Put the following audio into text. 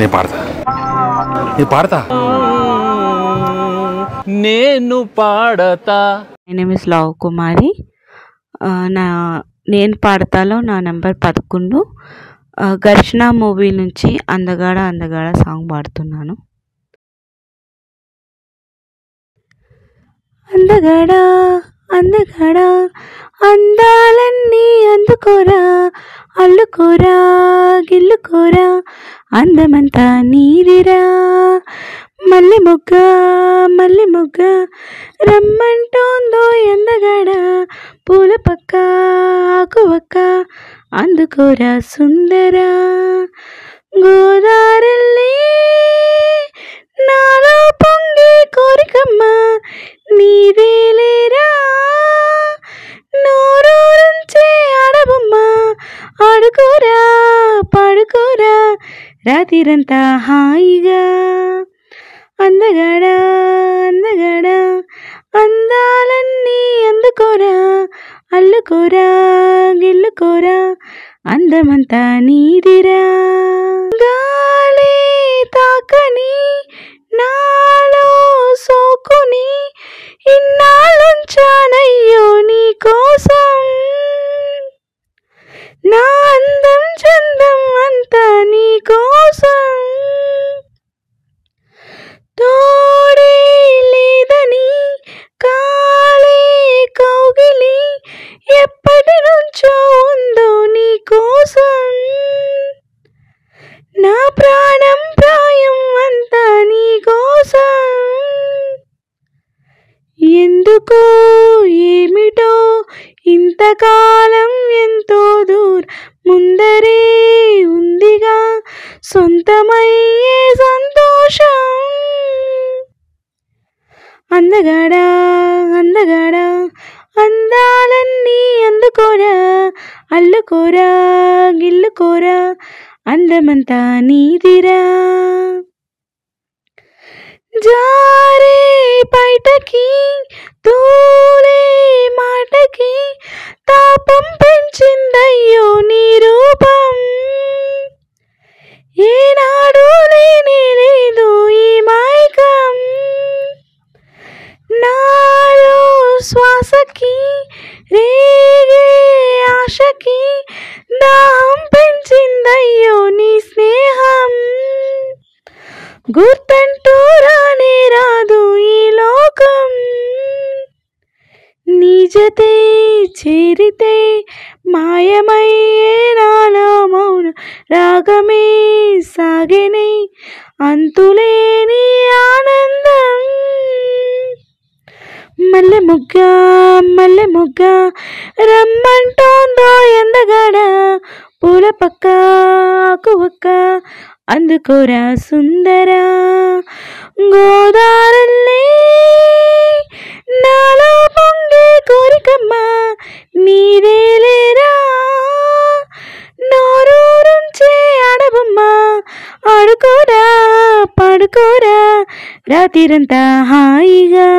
నేను పాడతా నేను పాడతా. మై నేమ్ ఇస్ లవ్ కుమారి. నేను పాడతాలో నా నెంబర్ 11. ఘర్షణ మూవీ నుంచి అందగాడ అందగాడ సాంగ్ పాడుతున్నాను. అందగాడ అందగాడ అందాలన్నీ అందుకోరా, అల్లుకోరా గిల్లుకోరా, అందమంతా నీదిరా, మల్లె మొగ్గ మల్లె మొగ్గ రమ్మంటోందో ఎందగాడ, పూల పక్క ఆకువక్క అందుకోరా సుందరా, గోదారల్లే నాలో పొంగే కోరికమ్మ నీదేలేరా, నోరూరించే ఆడబొమ్మ ఆడుకోరా పాడుకోరా రాత్రిరంతా హాయిగా, అందగాడ అందగాడ అందాలన్నీ అందుకోరా, అల్లుకోరా గిల్లుకోరా, అందమంతా నీదిరా, గాలి తాకని నాలో సోకుని ఇన్నాళ్ళుంచానయ్యో నీ కోసం, నా అందం చందం అంతా నీ కోసం, తోడే లేదని కాలే కౌగిలి ఎప్పటి నుంచో ఉందో నీ కోసం, నా ప్రాణం ప్రాయం అంతా నీ కోసం, ఎందుకో ఏమిటో ఇంతకాలం ఎంతో దూరం ముందరే ఉందిగా సొంతమయ్యే సంతోషం, అందగాడ అందగాడ అందాలన్నీ అందుకోరా, అల్లుకోరా గిల్లుకోరా, అందమంతా నీదిరా, జారే బయటకి తూలే మాటకి తాపం పెంచిందయ్యో నీ రూపం, ఏనాడు లేనే లేదు ఈ మైకం, నాలో శ్వాసకి రేగే ఆశకి దాహం పెంచిందయ్యో నీ స్నేహం, గుర్తంటూ రానే రాదు ఈ లోకం, నీ జతే చేరితే మాయమయ్యే నాలో మౌన రాగమే సాగెనే అంతులేని ఆనందం, మల్లె మొగ్గ మల్లె మొగ్గ రమ్మంటోందో ఎందగాడ, పూల పక్క ఆకువక్క అందుకోరా సుందరా, గోదారల్లే నాలో పొంగే కోరికమ్మ నీదేలేరా, నోరూరించే ఆడబొమ్మ ఆడుకోరా పాడుకోరా రాత్రిరంతా హాయిగా.